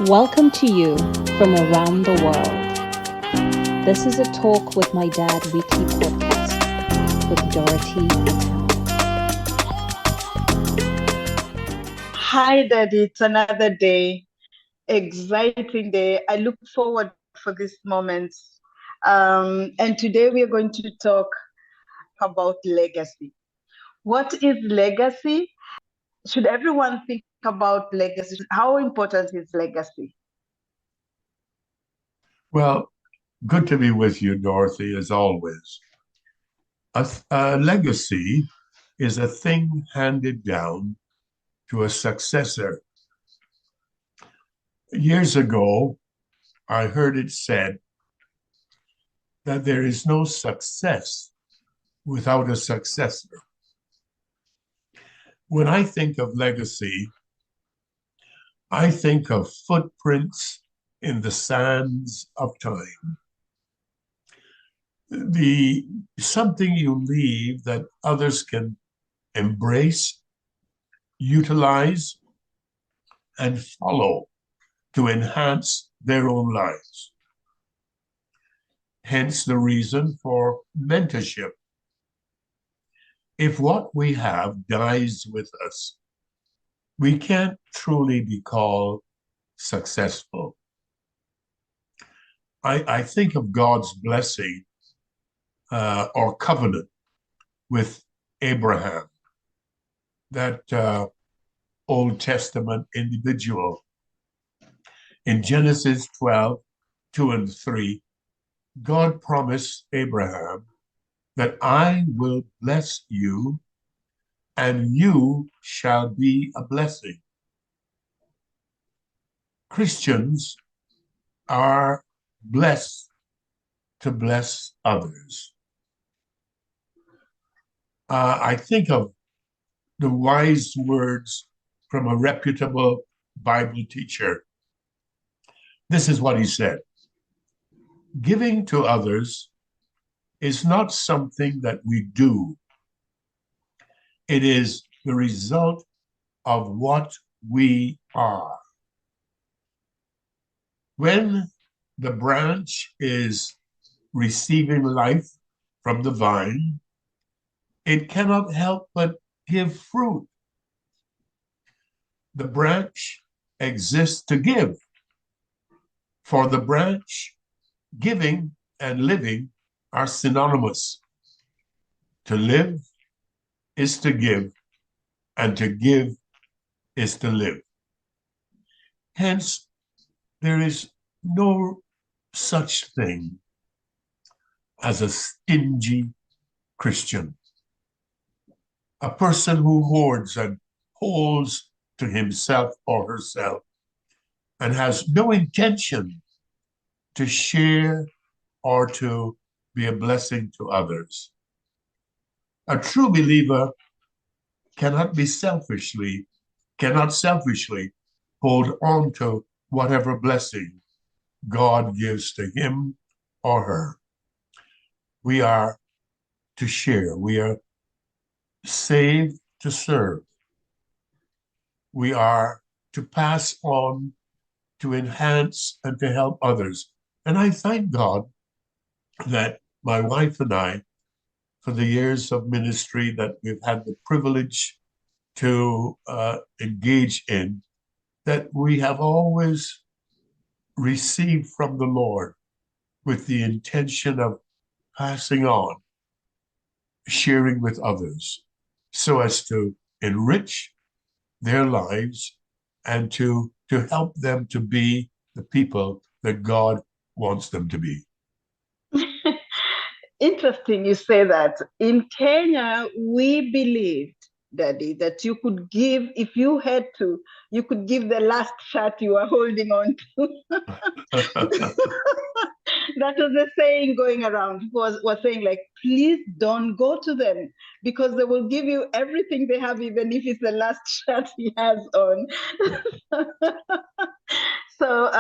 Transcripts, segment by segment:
Welcome to you from around the world. This is a Talk with My Dad weekly podcast with Dorothy Atang. Hi, Daddy. It's another day, exciting day. I look forward for this moment. And today we are going to talk about legacy. What is legacy? Should everyone think about legacy? How important is legacy? Well, good to be with you, Dorothy, as always. A legacy is a thing handed down to a successor. Years ago, I heard it said that there is no success without a successor. When I think of legacy, I think of footprints in the sands of time. Something you leave that others can embrace, utilize, and follow to enhance their own lives. Hence the reason for mentorship. If what we have dies with us, we can't truly be called successful. I think of God's blessing or covenant with Abraham, that Old Testament individual. In Genesis 12, 2 and 3, God promised Abraham that I will bless you and you shall be a blessing. Christians are blessed to bless others. I think of the wise words from a reputable Bible teacher. This is what he said: giving to others is not something that we do. It is the result of what we are. When the branch is receiving life from the vine, it cannot help but give fruit. The branch exists to give. For the branch, giving and living are synonymous. To live is to give, and to give is to live. Hence, there is no such thing as a stingy Christian, a person who hoards and holds to himself or herself and has no intention to share or to be a blessing to others. A true believer cannot selfishly hold on to whatever blessing God gives to him or her. We are to share. We are saved to serve. We are to pass on, to enhance, and to help others. And I thank God that my wife and I, for the years of ministry that we've had the privilege to engage in, that we have always received from the Lord with the intention of passing on, sharing with others, so as to enrich their lives and to help them to be the people that God wants them to be. Interesting you say that. In Kenya, we believed, Daddy, that you could give, if you had to, you could give the last shirt you are holding on to. That was the saying going around, was saying like, please don't go to them because they will give you everything they have, even if it's the last shirt he has on. So,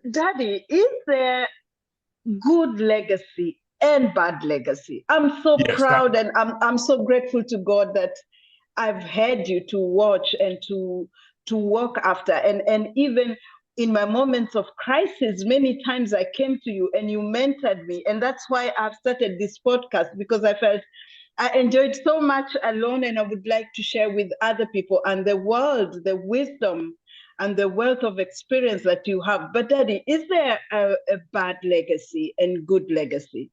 Daddy, is there good legacy and bad legacy. I'm so Yes, proud, and I'm so grateful to God that I've had you to watch and to walk after. And even in my moments of crisis, many times I came to you and you mentored me. And that's why I've started this podcast, because I felt I enjoyed so much alone, and I would like to share with other people and the world the wisdom and the wealth of experience that you have. But Daddy, is there a bad legacy and good legacy?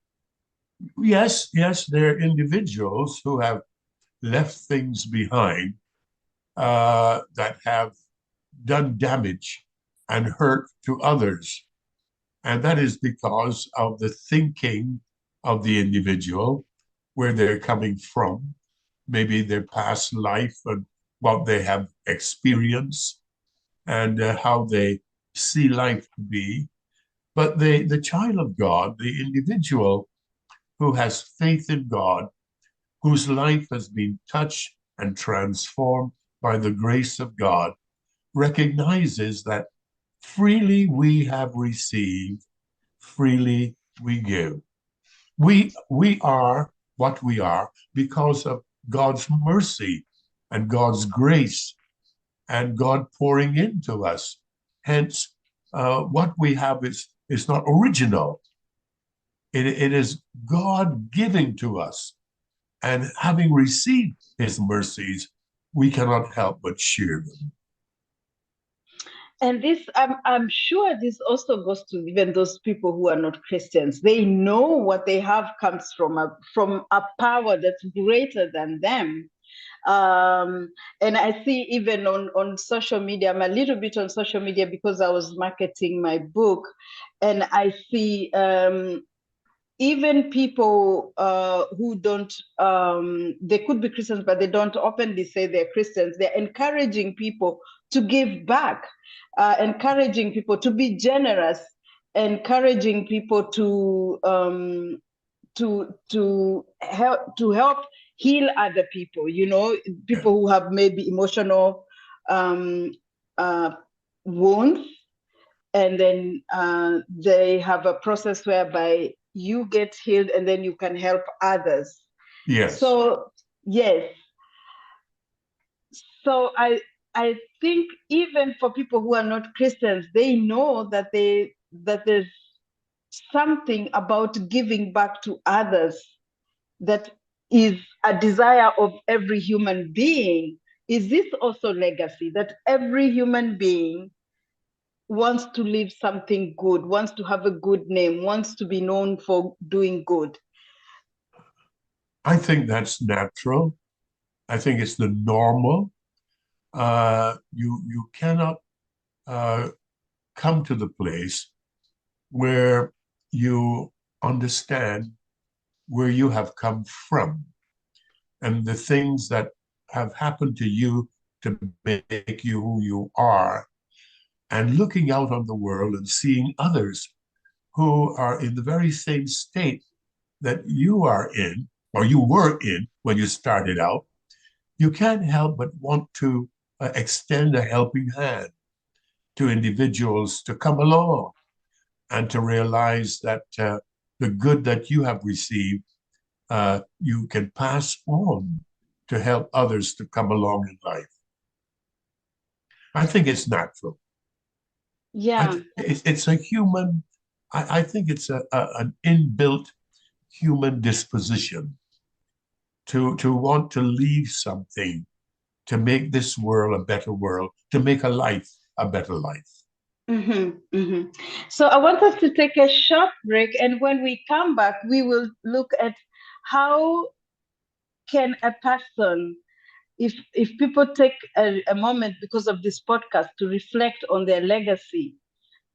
yes, there are individuals who have left things behind that have done damage and hurt to others. And that is because of the thinking of the individual, where they're coming from, maybe their past life and what they have experienced, and how they see life to be. But the child of God, the individual who has faith in God, whose life has been touched and transformed by the grace of God, recognizes that freely we have received, freely we give. We are what we are because of God's mercy and God's grace and God pouring into us. Hence, what we have is not original. It is God giving to us. And having received his mercies, we cannot help but share them. And this, I'm sure this also goes to even those people who are not Christians. They know what they have comes from a power that's greater than them. And I see even on social media, I'm a little bit on social media because I was marketing my book, and I see even people who don't, they could be Christians, but they don't openly say they're Christians. They're encouraging people to give back, encouraging people to be generous, encouraging people to help heal other people. You know, people who have maybe emotional wounds, and then they have a process whereby you get healed and then you can help others. Yes. So yes. So I think even for people who are not Christians, they know that there's something about giving back to others that is a desire of every human being. Is this also legacy, that every human being wants to leave something good, wants to have a good name, wants to be known for doing good? I think that's natural. I think it's the normal. You cannot come to the place where you understand where you have come from and the things that have happened to you to make you who you are, and looking out on the world and seeing others who are in the very same state that you are in, or you were in when you started out. You can't help but want to extend a helping hand to individuals to come along and to realize that the good that you have received, you can pass on to help others to come along in life. I think it's natural. Yeah. It's a human, I think it's an inbuilt human disposition to want to leave something, to make this world a better world, to make a life a better life. Mm-hmm, mm-hmm. So I want us to take a short break, and when we come back, we will look at how can a person, if people take a moment because of this podcast to reflect on their legacy,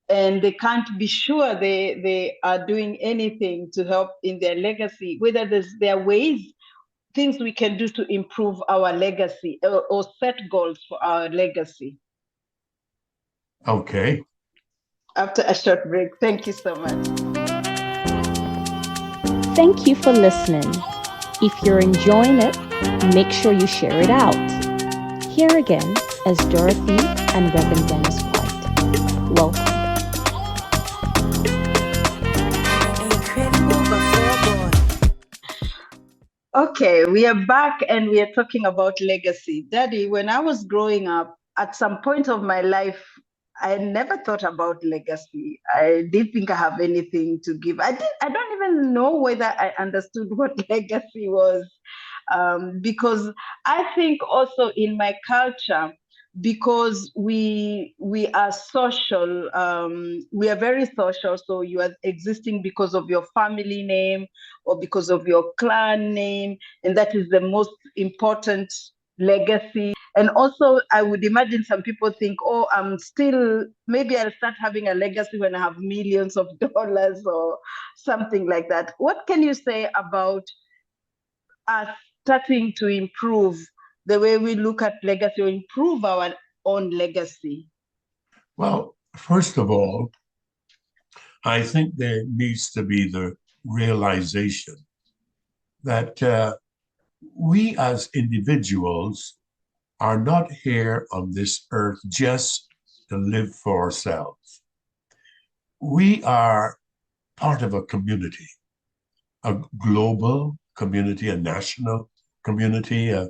and they can't be sure they are doing anything to help in their legacy, whether there are ways, things we can do to improve our legacy or set goals for our legacy. Okay. After a short break. Thank you so much. Thank you for listening. If you're enjoying it, make sure you share it out. Here again is Dorothy and Reverend Dennis White. Welcome. Incredible but Okay, we are back and we are talking about legacy. Daddy, when I was growing up, at some point of my life, I never thought about legacy. I didn't think I have anything to give. I don't even know whether I understood what legacy was. Because I think also in my culture, because we are social, we are very social. So you are existing because of your family name or because of your clan name, and that is the most important legacy. And also, I would imagine some people think, oh, I'm still, maybe I'll start having a legacy when I have millions of dollars or something like that. What can you say about us starting to improve the way we look at legacy or improve our own legacy? Well, first of all, I think there needs to be the realization that we as individuals are not here on this earth just to live for ourselves. We are part of a community, a global community, a national community, a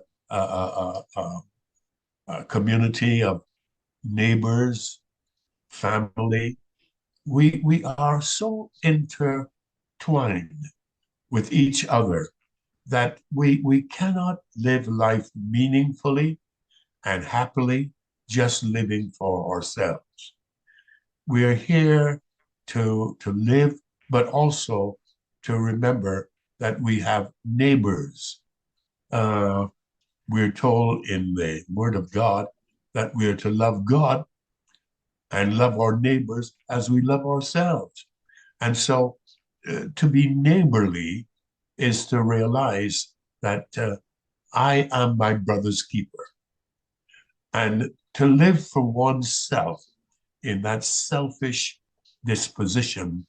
community of neighbors, family. We are so intertwined with each other that we cannot live life meaningfully and happily just living for ourselves. We are here to live, but also to remember that we have neighbors. We're told in the Word of God that we are to love God and love our neighbors as we love ourselves. And so to be neighborly is to realize that I am my brother's keeper. And to live for oneself in that selfish disposition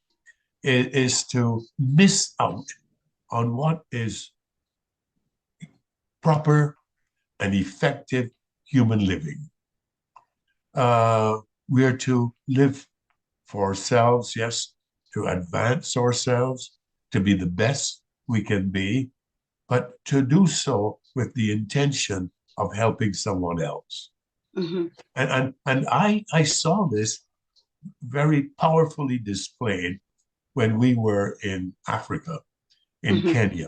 is to miss out on what is proper and effective human living. We are to live for ourselves, yes, to advance ourselves, to be the best we can be, but to do so with the intention of helping someone else. Mm-hmm. And I saw this very powerfully displayed when we were in Africa, in Mm-hmm. Kenya.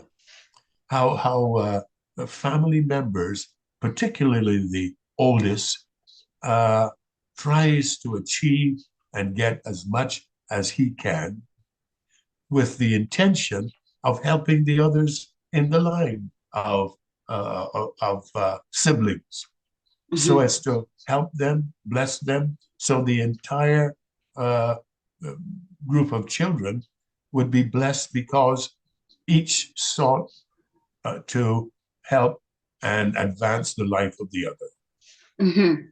How the family members, particularly the oldest, tries to achieve and get as much as he can with the intention of helping the others in the line of siblings, so as to help them, bless them, so the entire group of children would be blessed because each sought to help and advance the life of the other. Mm-hmm.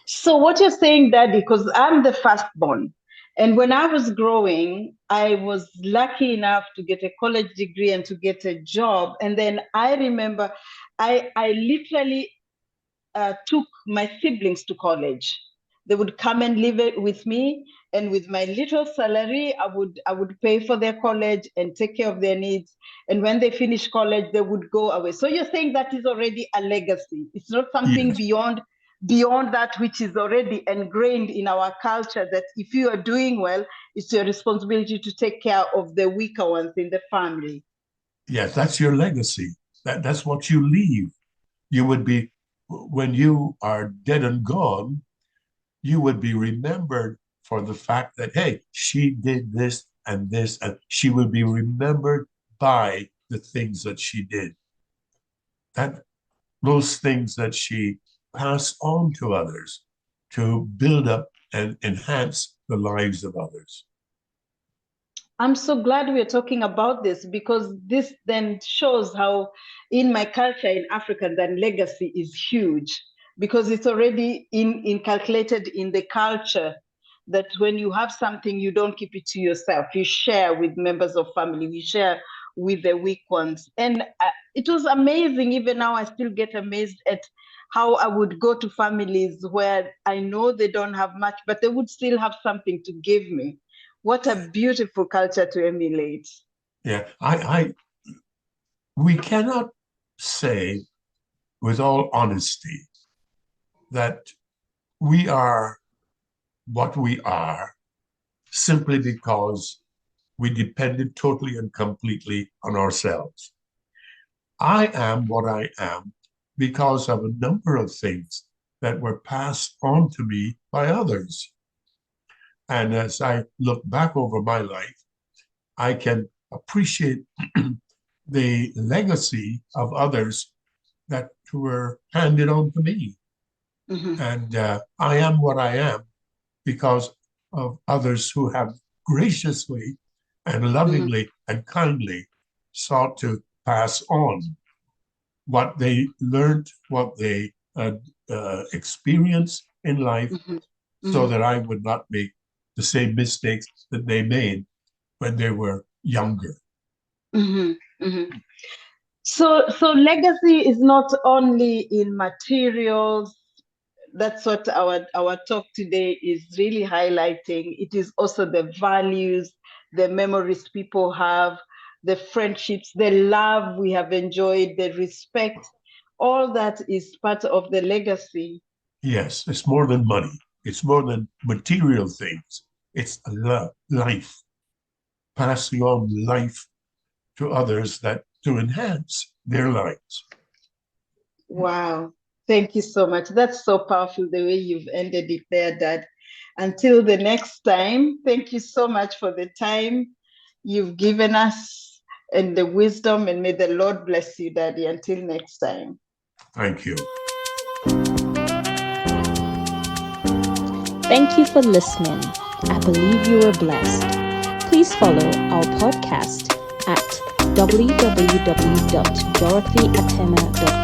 So what you're saying, Daddy, because I'm the firstborn, and when I was growing, I was lucky enough to get a college degree and to get a job. And then I remember I literally took my siblings to college. They would come and live it with me, and with my little salary, I would pay for their college and take care of their needs. And when they finish college, they would go away. So you're saying that is already a legacy. It's not something Yes. beyond that which is already ingrained in our culture, that if you are doing well, it's your responsibility to take care of the weaker ones in the family. Yes, that's your legacy. That's what you leave. You would be, when you are dead and gone, you would be remembered for the fact that, hey, she did this, and she will be remembered by the things that she did. That those things that she passed on to others to build up and enhance the lives of others. I'm so glad we're talking about this, because this then shows how in my culture in Africa, that legacy is huge, because it's already inculcated in the culture that when you have something, you don't keep it to yourself. You share with members of family, you share with the weak ones. And it was amazing. Even now, I still get amazed at how I would go to families where I know they don't have much, but they would still have something to give me. What a beautiful culture to emulate. Yeah, I We cannot say with all honesty that we are what we are simply because we depended totally and completely on ourselves. I am what I am because of a number of things that were passed on to me by others. And as I look back over my life, I can appreciate the legacy of others that were handed on to me. Mhm. And I am what I am because of others who have graciously and lovingly and kindly sought to pass on what they learned, what they experienced in life, Mhm. so that I would not make the same mistakes that they made when they were younger. Mhm. Mhm. So legacy is not only in materials. That's what our talk today is really highlighting. It is also the values, the memories people have, the friendships, the love we have enjoyed, the respect. All that is part of the legacy. Yes, it's more than money. It's more than material things. It's a life, passing on life to others that to enhance their lives. Wow. Thank you so much. That's so powerful the way you've ended it there, Dad. Until the next time, thank you so much for the time you've given us and the wisdom, and may the Lord bless you, Daddy. Until next time. Thank you. Thank you for listening. I believe you were blessed. Please follow our podcast at www.dorothyatema.com